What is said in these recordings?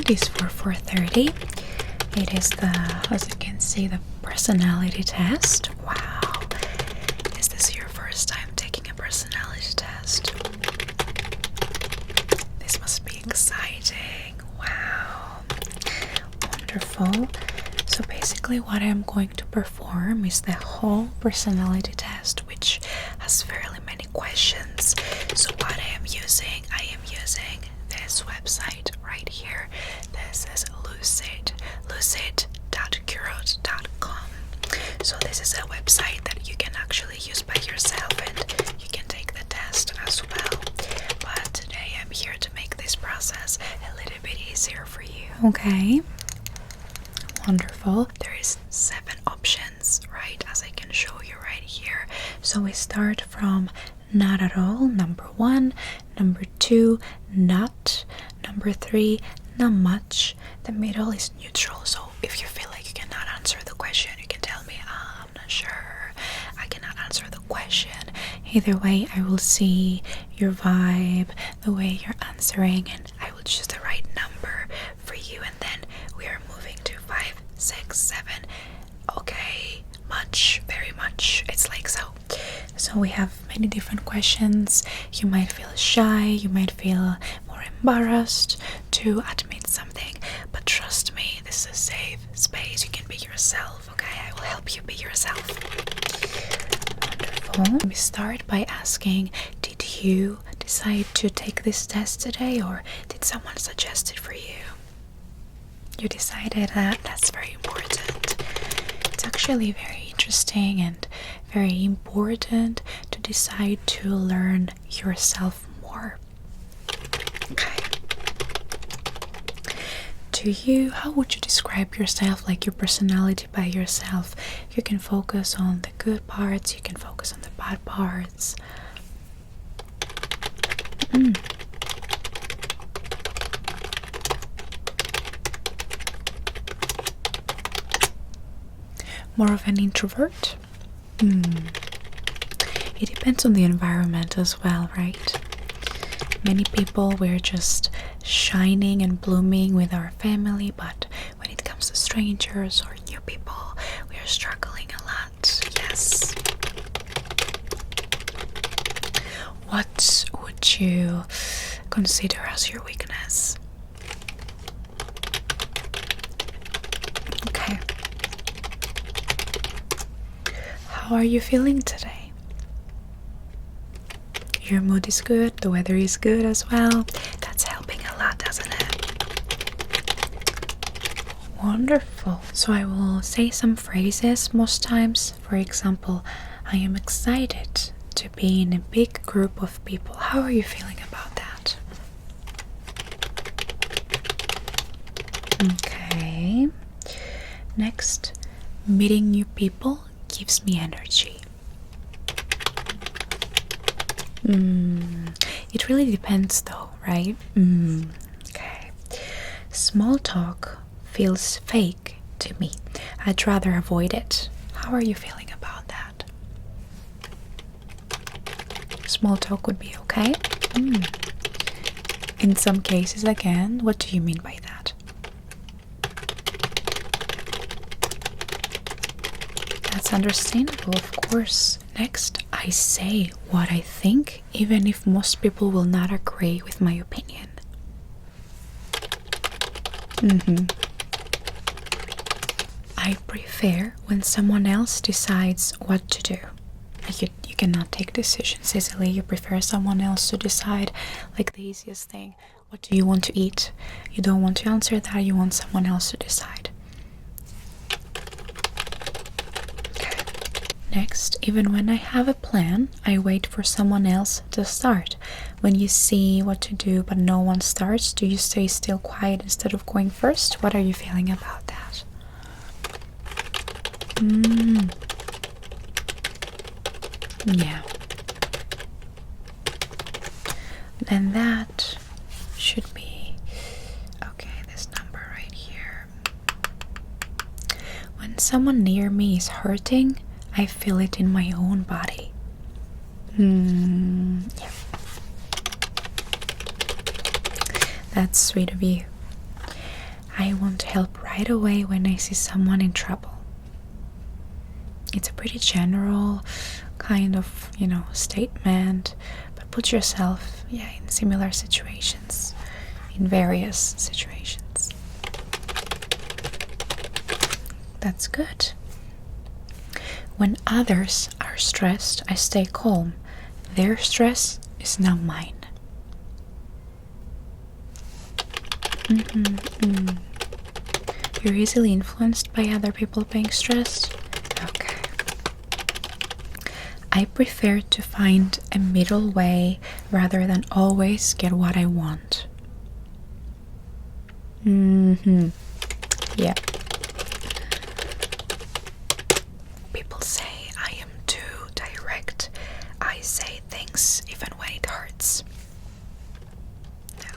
appointment is for 4:30. It is as you can see, the personality test. Wow. Is this your first time taking a personality test? This must be exciting. Wow. Wonderful. So basically what I'm going to perform is the whole personality test, which has fairly many questions. So what I am using this website right here. This is lucid.curate.com. So this is a website that you can actually use by yourself, and you can take the test as well. But today I'm here to make this process a little bit easier for you. Okay? Wonderful. There is 7 options, right, as I can show you right here. So we start from not at all, number 1, number 2, not, number 3, not much. The middle is neutral. So if you feel like you cannot answer the question, you can tell me, I'm not sure, I cannot answer the question. Either way, I will see your vibe, the way you're answering, and I will choose the right number for you. And then we are moving to 5, 6, 7. Okay, much, very much. It's like so. So we have many different questions. You might feel shy, you might feel more embarrassed to admit something, but trust me, this is a safe space. You can be yourself, okay? I will help you be yourself. Wonderful. We start by asking, did you decide to take this test today, or did someone suggest it for you? You decided that? That's very important. It's actually very interesting and very important to decide to learn yourself more. Okay. To you, how would you describe yourself, like your personality by yourself? You can focus on the good parts, you can focus on the bad parts. More of an introvert? It depends on the environment as well, right? Many people, we're just shining and blooming with our family, but when it comes to strangers or new people, we are struggling a lot. Yes. What would you consider as your weakness? Okay. How are you feeling today? Your mood is good, the weather is good as well. That's helping a lot, doesn't it? Wonderful. So I will say some phrases most times. For example, I am excited to be in a big group of people. How are you feeling about that? Okay. Next, meeting new people gives me energy. It really depends though, right? Okay. Small talk feels fake to me. I'd rather avoid it. How are you feeling about that? Small talk would be okay? In some cases, again, what do you mean by that? That's understandable, of course. Next, I say what I think, even if most people will not agree with my opinion. I prefer when someone else decides what to do. You cannot take decisions easily. You prefer someone else to decide, like the easiest thing. What do you want to eat? You don't want to answer that. You want someone else to decide. Next, even when I have a plan, I wait for someone else to start. When you see what to do but no one starts, do you stay still quiet instead of going first? What are you feeling about that? Yeah. Then that should be okay, this number right here. When someone near me is hurting, I feel it in my own body. Yeah. That's sweet of you. I want to help right away when I see someone in trouble. It's a pretty general kind of, statement, but put yourself, in similar situations, in various situations. That's good. When others are stressed, I stay calm. Their stress is now mine. You're easily influenced by other people being stressed? Okay. I prefer to find a middle way rather than always get what I want. Yeah. People say I am too direct. I say things even when it hurts. No.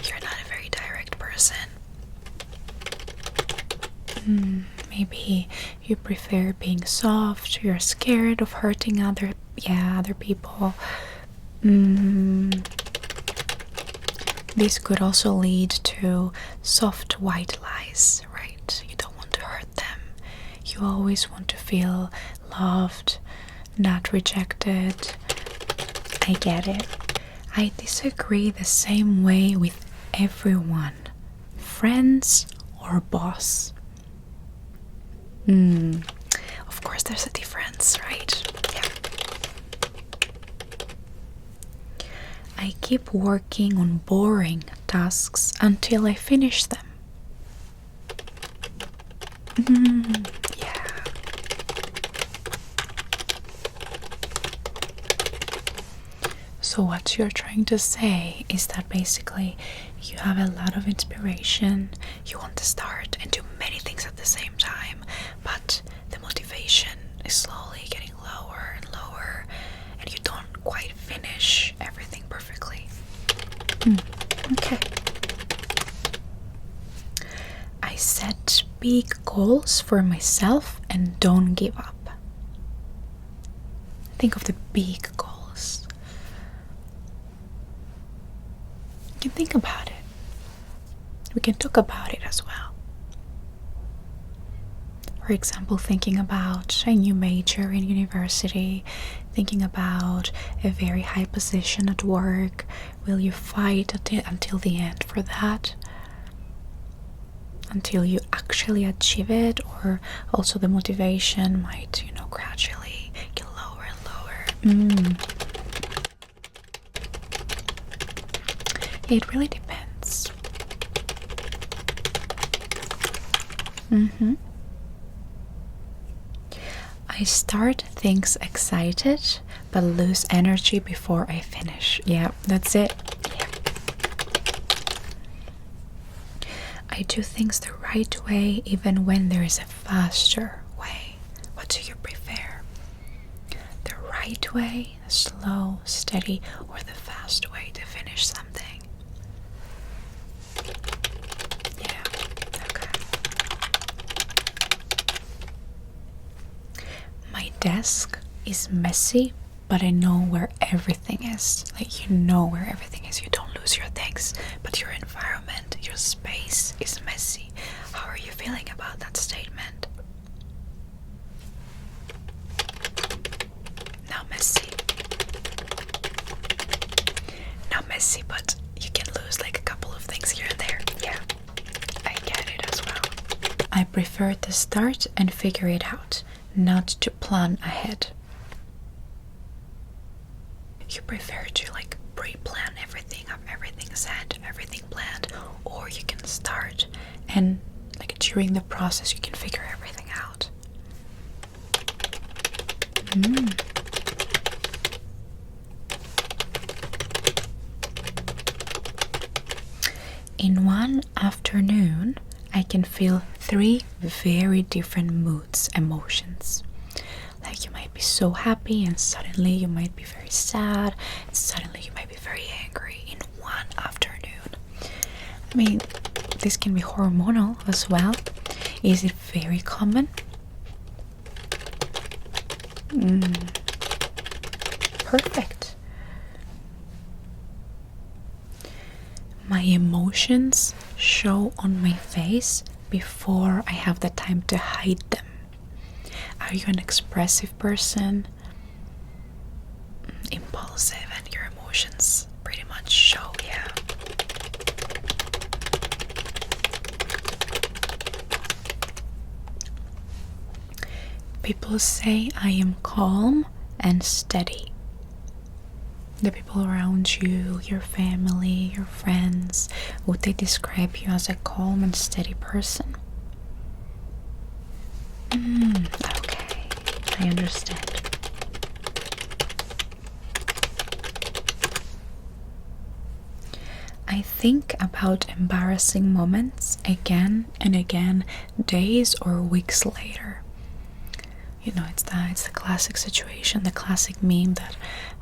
You're not a very direct person. Maybe you prefer being soft, you're scared of hurting other people. This could also lead to soft white lies, right? You don't want to hurt them. You always want to feel loved, not rejected. I get it. I disagree the same way with everyone, friends or boss. Of course there's a difference, right? Yeah. I keep working on boring tasks until I finish them. Yeah. So what you're trying to say is that basically you have a lot of inspiration, you want to start and do many things at the same time, but the motivation is slowly getting lower and lower, and you don't quite finish everything perfectly. Okay. I set big goals for myself and don't give up. Think of the big goals. You can think about it. We can talk about it as well. For example, thinking about a new major in university, thinking about a very high position at work. Will you fight until the end for that? Until you actually achieve it? Or also the motivation might, gradually get lower and lower? It really depends. I start things excited, but lose energy before I finish. Yeah, that's it. Yeah. I do things the right way even when there is a faster way. What do you prefer? The right way, the slow, steady, or the fast way to finish something? Yeah, okay. My desk is messy, but I know where everything is. Like, you know where everything is. You don't lose your things, but your environment, your space is messy. How are you feeling about that statement? Not messy. Not messy, but you can lose like a couple of things here and there. Yeah, I get it as well. I prefer to start and figure it out, not to plan ahead. You prefer to pre-plan everything, have everything set, everything planned, or you can start and during the process you can figure everything out. In one afternoon, I can feel 3 very different moods, emotions. Like, you might be so happy and suddenly you might be very sad and suddenly you might be very angry in one afternoon. I mean, this can be hormonal as well. Is it very common? my emotions show on my face before I have the time to hide them. Are you an expressive person? Impulsive, and your emotions pretty much show, yeah. People say I am calm and steady. The people around you, your family, your friends, would they describe you as a calm and steady person? Okay, I understand. I think about embarrassing moments again and again, days or weeks later. You know, it's the classic situation, the classic meme that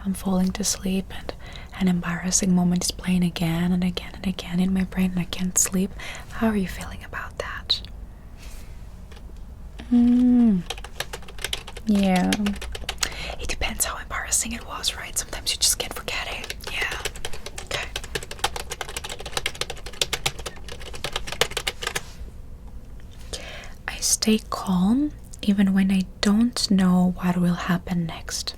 I'm falling to sleep and an embarrassing moment is playing again and again and again in my brain and I can't sleep. How are you feeling about that? Yeah. It depends how embarrassing it was, right? Sometimes you just can't forget it. Yeah. Okay. I stay calm even when I don't know what will happen next.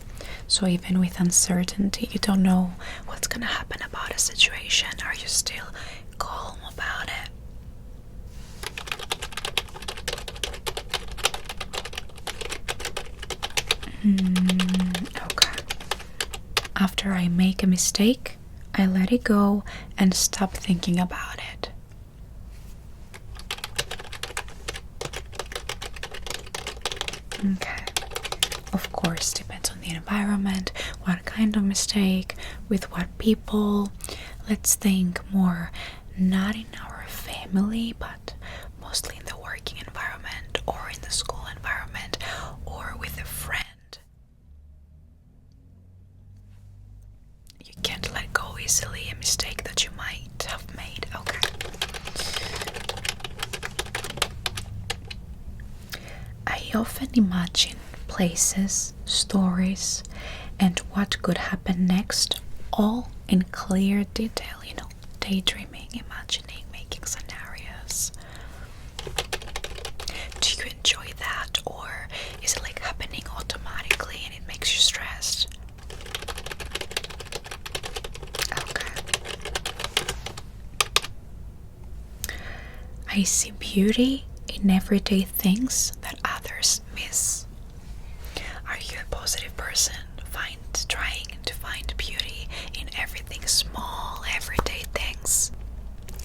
So even with uncertainty, you don't know what's gonna happen about a situation. Are you still calm about it? Okay. After I make a mistake, I let it go and stop thinking about it. Okay. Of course, depends on the environment, what kind of mistake, with what people. Let's think more not in our family, but mostly in the working environment or in the school environment or with a friend. You can't let go easily a mistake that you might have made. Okay. I often imagine places, stories, and what could happen next, all in clear detail, you know, daydreaming, imagining, making scenarios. Do you enjoy that, or is it like happening automatically and it makes you stressed? Okay. I see beauty in everyday things that others miss. Are you a positive person, trying to find beauty in everything small, everyday things?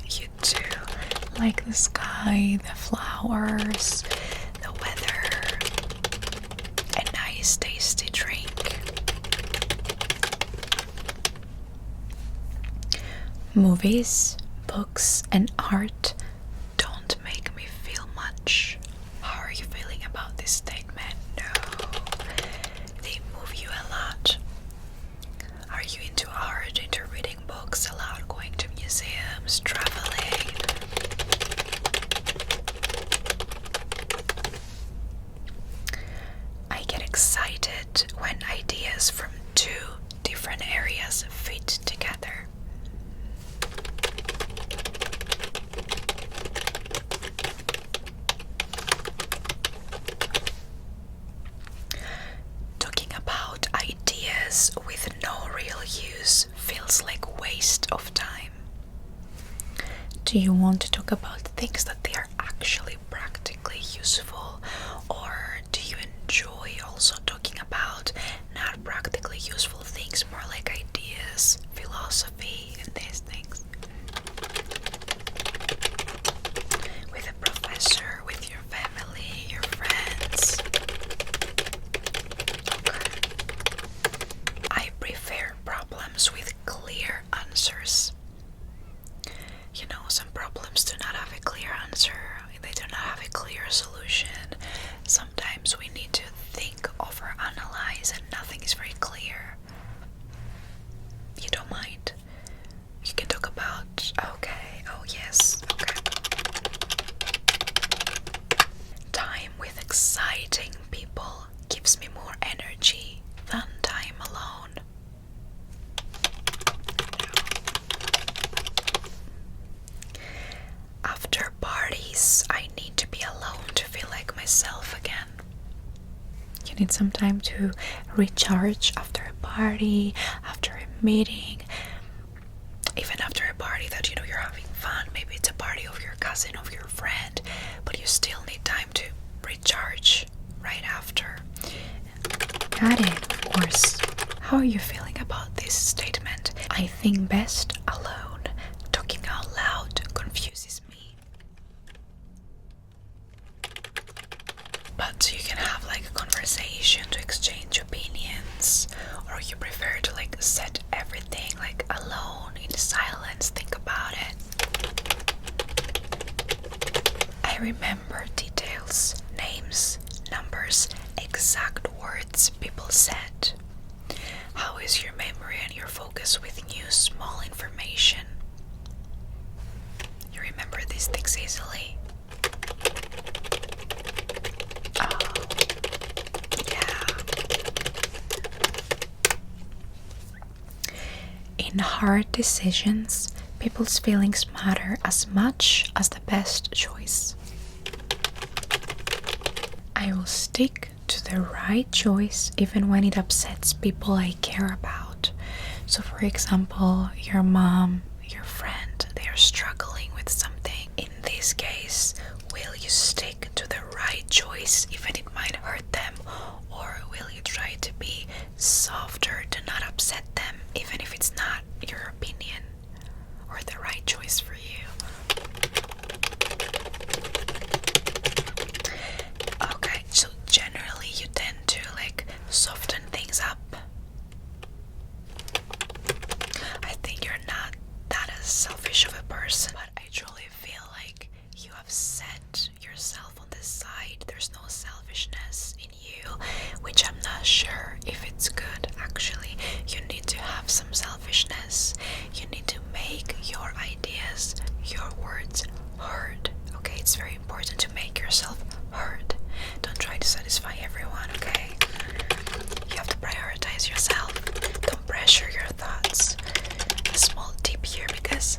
You do, like the sky, the flowers, the weather, a nice tasty drink. Movies, books, and art don't make me feel much. How are you feeling about this statement? No. They move you a lot. Are you into art, into reading books a lot, going to museums, traveling? I get excited when ideas from two different areas fit together. With no real use feels like waste of time. Do you want to talk about things that they are actually practically useful, or do you enjoy also talking about not practically useful things, more like ideas, philosophy, and these things? With a professor, with your family, your friends. Problems with clear answers. You know, some problems do not have a clear answer, they do not have a clear solution. Sometimes we need to think, overanalyze, and nothing is very clear. You don't mind? You can talk about, okay, oh yes, okay. Time with exciting people gives me more energy than time alone. is I need to be alone to feel like myself again. You need some time to recharge after a party, after a meeting, even after a party that you know you're having fun. Maybe it's a party of your cousin, of your friend, but you still need time to recharge right after. Got it, of course. How are you feeling about this statement? I think best alone. Talking out loud confuses me. But you can have like a conversation to exchange opinions, or you prefer to like set everything like alone in silence, think about it. I remember details, names, numbers, exact words people said. How is your memory and your focus with new small information? You remember these things easily? Oh, yeah. In hard decisions, people's feelings matter as much as the best choice. I will stick to the right choice even when it upsets people I care about. So for example, your mom, your friend, they are struggling with something. In this case, will you stick to the right choice even it might hurt them, or will you try to be softer to not upset them even if it's not your opinion or the right choice for you? Okay, so generally you tend to like soften things up. I think you're not that as selfish of a person, but I truly feel like you have set yourself on the side. There's no selfishness in you, which I'm not sure if it's good actually. You need to have some selfishness. You need to make your ideas, your words heard. Okay, it's very important to make yourself heard. Don't try to satisfy everyone, okay? You have to prioritize yourself. Don't pressure your thoughts. A small tip here, because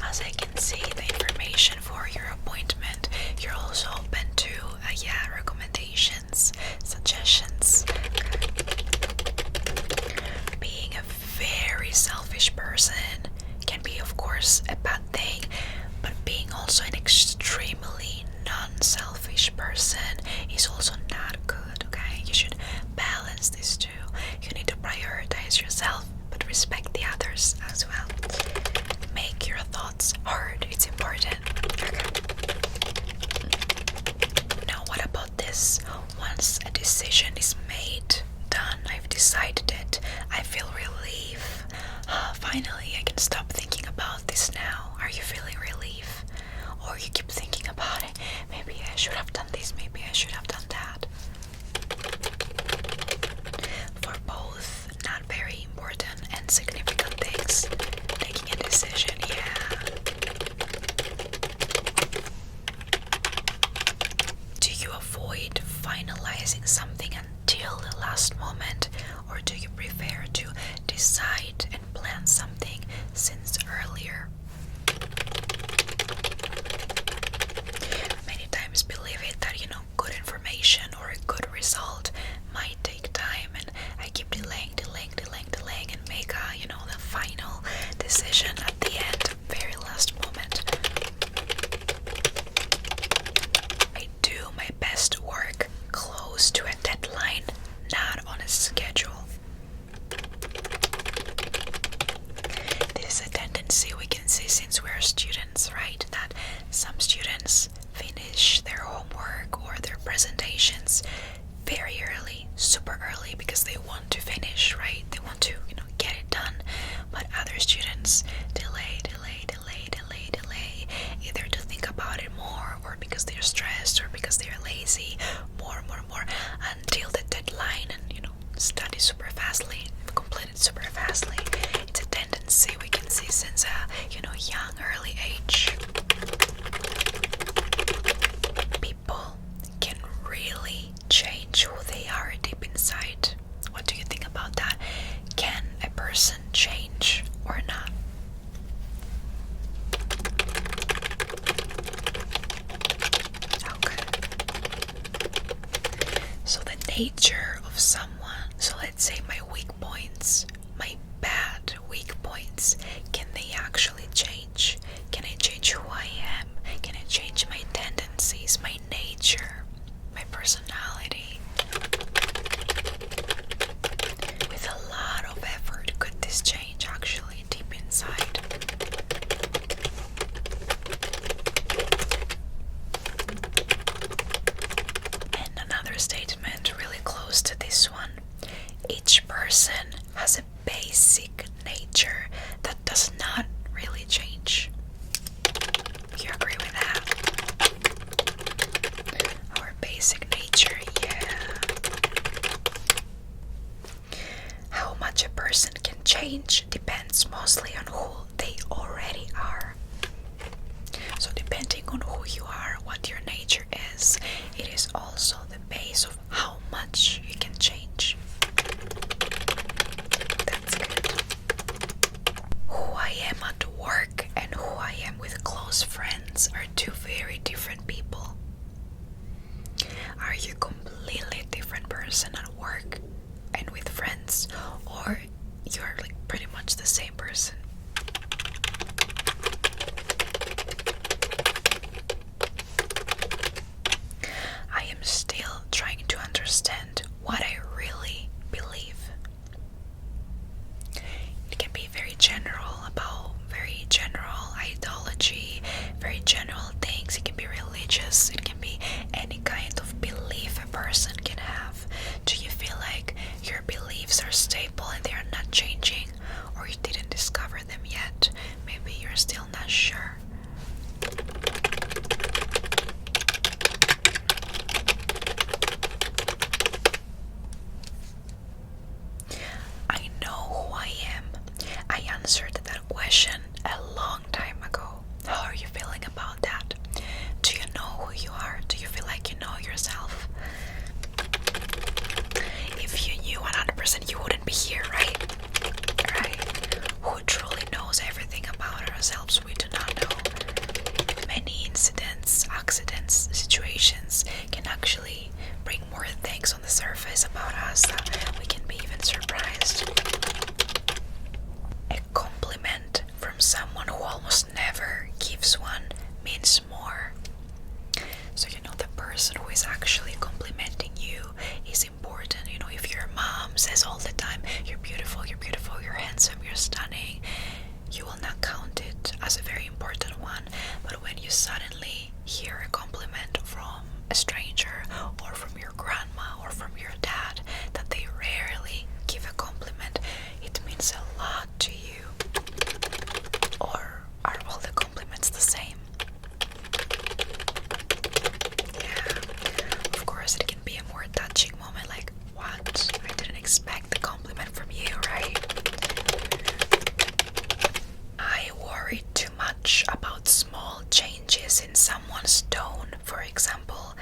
as I can see the information for your appointment, you're also open to recommendations, suggestions. Being a very selfish person can be, of course, a bad thing, but being also an extremely non-selfish person is also not good, okay? You should balance these two. You need to prioritize yourself, but respect the others as well. Make your thoughts heard. It's important. Now, what about this? Once a decision is made, done, I've decided it, I feel relief. Finally, I can stop thinking about this now. Are you feeling relief? Or you keep thinking about it? Maybe I should have done this, maybe I should have done that. For both not very important and significant things, making a decision, yeah. Do you avoid finalizing something until the last moment, or do you prefer to decide and plan something since earlier? Many times believe it that, good information or a good result might take time, and I keep delaying and make the final decision at the end, very last moment. I do my best work close to a deadline, not on a schedule. This is a tendency we can see since we're students, right? That some students finish their homework or their presentations very early, super early, because they want to finish, right? They want to, get it done. But other students delay, either to think about it more, or because they're stressed, or because they're lazy, more, until the deadline, and study super fastly, complete it super fastly. It's a tendency we can see since a young, early age. People can really change who they are deep inside. What do you think about that? Can a person change or not? nature of someone. So let's say my weak points, my bad weak points, can they actually change? Can I change who I am? Can I change my tendencies, my nature, my personality? With a lot of effort, could this change actually deep inside? And another statement really close to this one. Each person has a basic nature that does not really change. You agree with that? Our basic nature, yeah. How much a person can change depends mostly on who they already are. So depending on who you are, what your nature is, it is also the base of how much you can change. That's good. Who I am at work and who I am with close friends are two very different people. Are you a completely different person at work and with friends, or you're like pretty much the same person? I am still trying to understand what I really believe. It can be very general, about very general ideology, very general things. It can be religious, it can be any kind of belief a person can have. Do you feel like your beliefs are stable and they are not changing, or you didn't discover them yet? Maybe you're still not sure. I know who I am. I answered that question a long time ago. How are you feeling about that? Do you know who you are? Do you feel like you know yourself? If you knew 100%, you wouldn't be here, right? Right? Who truly knows everything about ourselves? We do not know. Many incidents, accidents, situations can actually bring more things on the surface about us that we can be even surprised. A compliment from someone who almost never gives one means more. So you know, the person who is actually complimenting you is important. You know, if your mom says all the time, you're beautiful, you're handsome, you're stunning, you will not count it as a very important one. But when you suddenly hear a compliment from a stranger, or from your grandma, or from your dad, that they rarely give a compliment, it means a lot to you. Or are all the compliments the same? Yeah, of course it can be a more touching moment, like, what? I didn't expect the compliment from you, right? I worry too much about small changes in someone's tone. For example,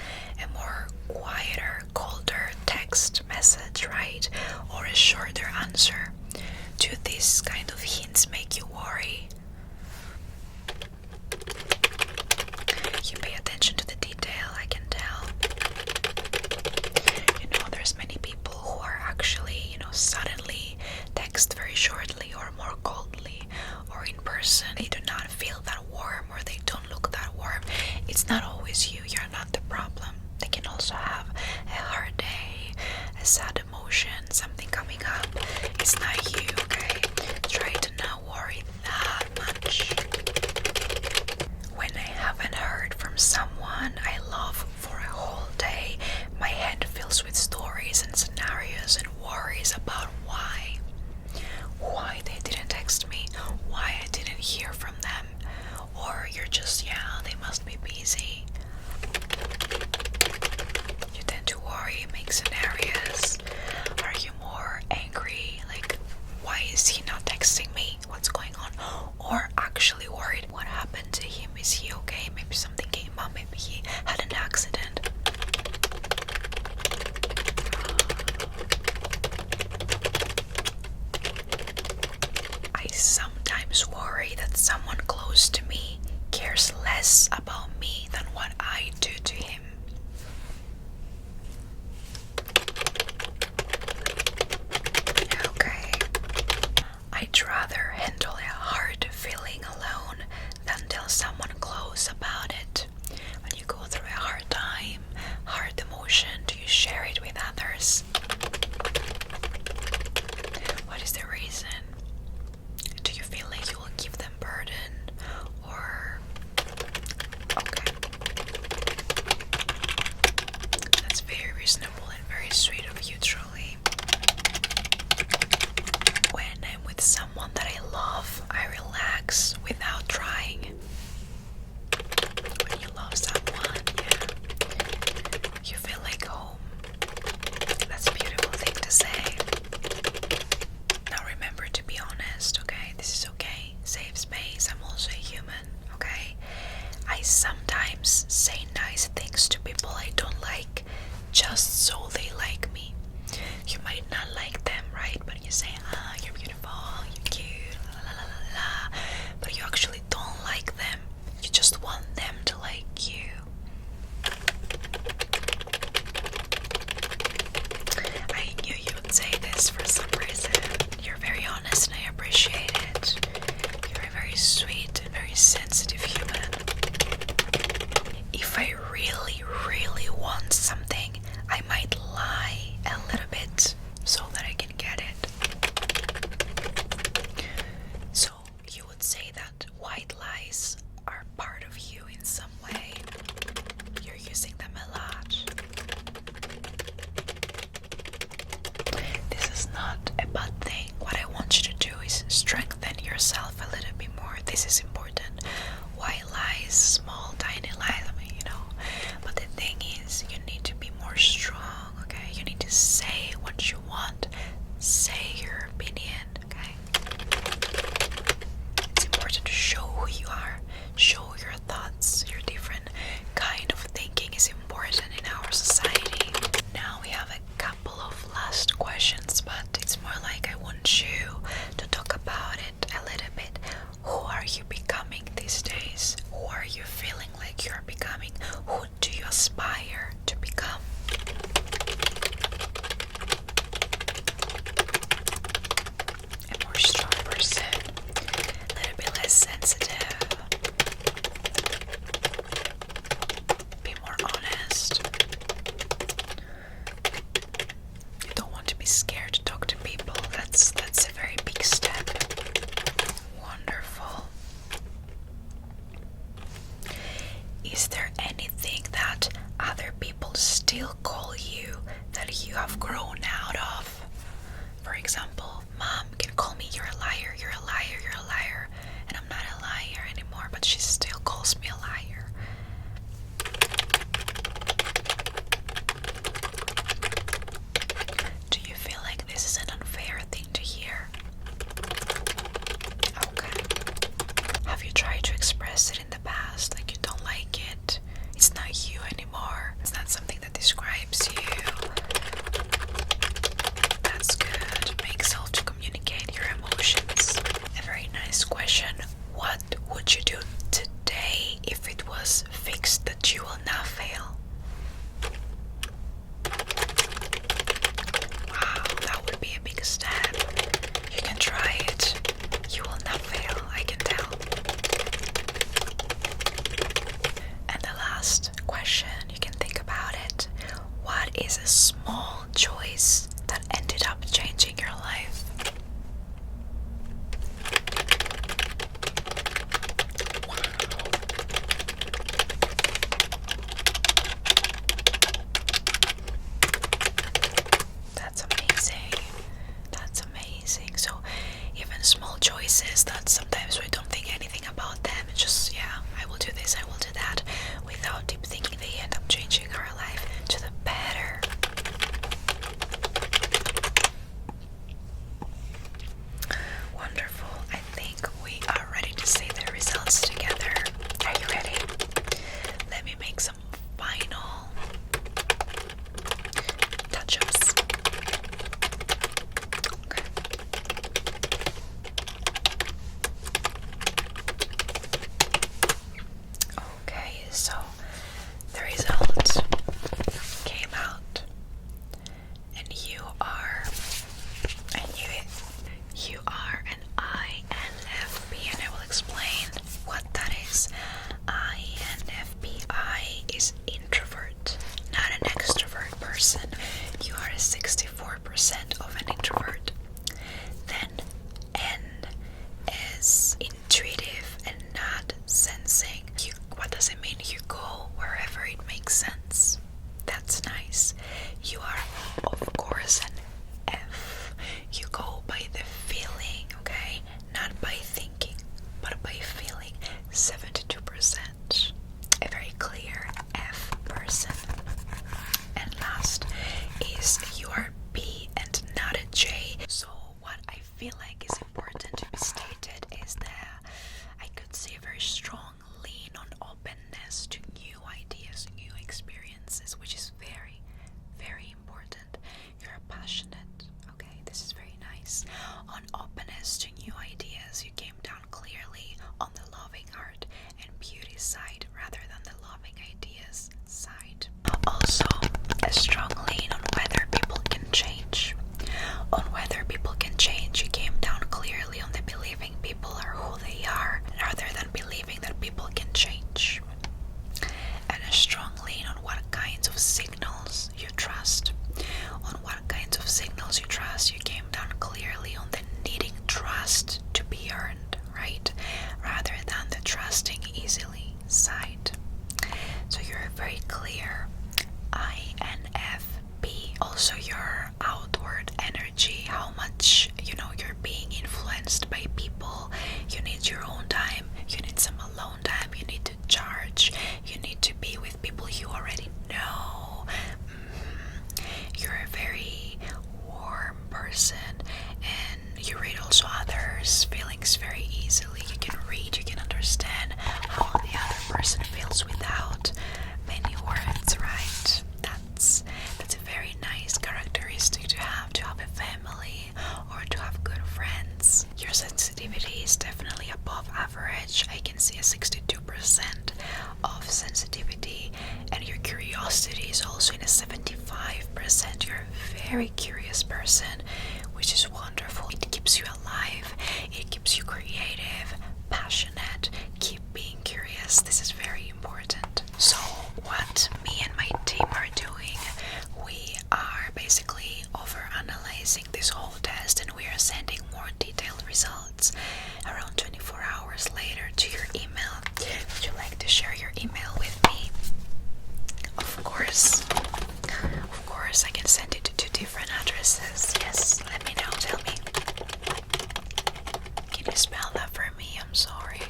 a more quieter, colder text message, right? Or a shorter answer. Do these kind of hints make you worry? You pay attention to the detail, I can tell. You know, there's many people who are actually, you know, suddenly text very shortly or more coldly, or in person they do not feel that warm, or they don't look that warm. It's not always you, you're not the problem. They can also have a hard day, a sad emotion, something coming up. It's not you, okay? Try to not worry that much. When I haven't heard from someone I love for a whole day, my head fills with stories and scenarios and worries about why they didn't text me, why I didn't hear from them, or you're just, yeah, they must be busy. You tend to worry, make scenarios. Are you more angry, like, why always say nice things to people I don't like just so they like me. You might not like them, right? But you say, you're beautiful, you're cute, la la la la la. But you actually don't like them. You just want them to like you. I knew you would say this for some reason. You're very honest and I appreciate it. You're a very sweet and very sensitive human. If I really, really want something, I might lie a little bit so that I can get it. So you would say that white lies are part of you in some way. You're using them a lot. This is not a bad thing. What I want you to do is strengthen yourself a little bit more. This is important. White lies, small, tiny lies, but the thing is, you need to be more strong, okay? You need to say what you want. Say your opinion, okay? It's important to show who you are. Show your thoughts. Your different kind of thinking is important in our society. Now we have a couple of last questions, but it's more like I want you to talk about it a little bit. Who are you becoming these days? Who are you feeling like you're becoming? Who do you aspire to become? A more strong person, a little bit less sensitive, be more honest. You don't want to be scared to talk to people. That's a very big step. Wonderful. Is there anything that other people still call you that you have grown out of? For example, mom can call me, you're a liar, you're a liar, you're a liar, and I'm not a liar anymore, but she still calls me a liar. Do you feel like this is an unfair thing to hear? Okay. Have you tried to express it in the past, like you don't like it? It's not you anymore. It's not something that describes you. That's good. It makes help to communicate your emotions. A very nice question. What would you do today if it was fixed that you will not fail? Wow, that would be a big step. You can try it. You will not fail, I can tell. And the last question, you can think about it. What is a small choice that ended up changing your life? Wow. That's amazing. That's amazing. So even small choices that sometimes we don't think anything about them, it's just, yeah, I will do this, I will do that, without deep thinking, they end up changing our life to the better. Wonderful. I think we are ready to see the results together. Are you ready? Let me make some final touch-ups. Okay, so the results came out, and I knew it, you are an INFP, and I will explain what that is. INFP is introvert, not an extrovert person. You are 64% of an introvert. Then N is intuitive and not sensing. What does it mean? You go wherever it makes sense. That's nice. You are, of course, an F. You go by the feeling, okay? Not by thinking, but by feeling. 72%. A very clear F person. And last is you are B and not a J. So what I feel like is important to be stated is that I could see a very strong lean on openness to new very clear. INFP, also your outward energy, how much you're being influenced by people. You need your own time, you need some alone time, you need to charge, you need to be with people you already know. You're a very warm person, and you read also others' feelings very easily. You can read, you can understand how the other person feels without many words, right? That's a very nice characteristic to have a family or to have good friends. Your sensitivity is definitely above average. I can see a 62% of sensitivity, and your curiosity is also in a 75%. You're a very curious person, which is wonderful. It keeps you alive, it keeps you creative, passionate. Keep being curious. This is very important. So what me and my team are doing, we are basically over-analyzing this whole test, and we are sending more detailed results around 24 hours later to your email. Would you like to share your email with me? Of course, I can send it to 2 different addresses. Yes, let me know, tell me. Can you spell that for me? I'm sorry.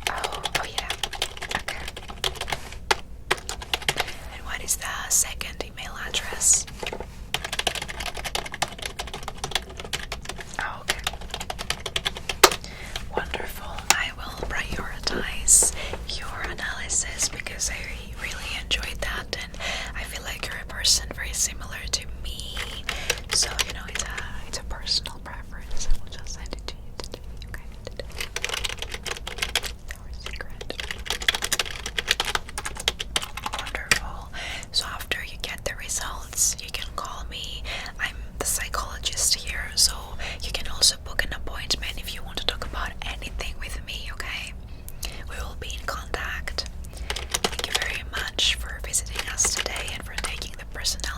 Oh yeah, okay. And what is the second email address? Oh, okay. Wonderful. I will prioritize your analysis because I really enjoyed that, and I feel like you're a person very similar to me. So it's a personal preference. I will just send it to you today. Okay. Our secret. Wonderful. So after you get the results, you can call me. I'm the psychologist here, so you can also book an appointment if you want to talk about anything with me, okay? We will be in contact. Thank you very much for visiting us today and for taking the personality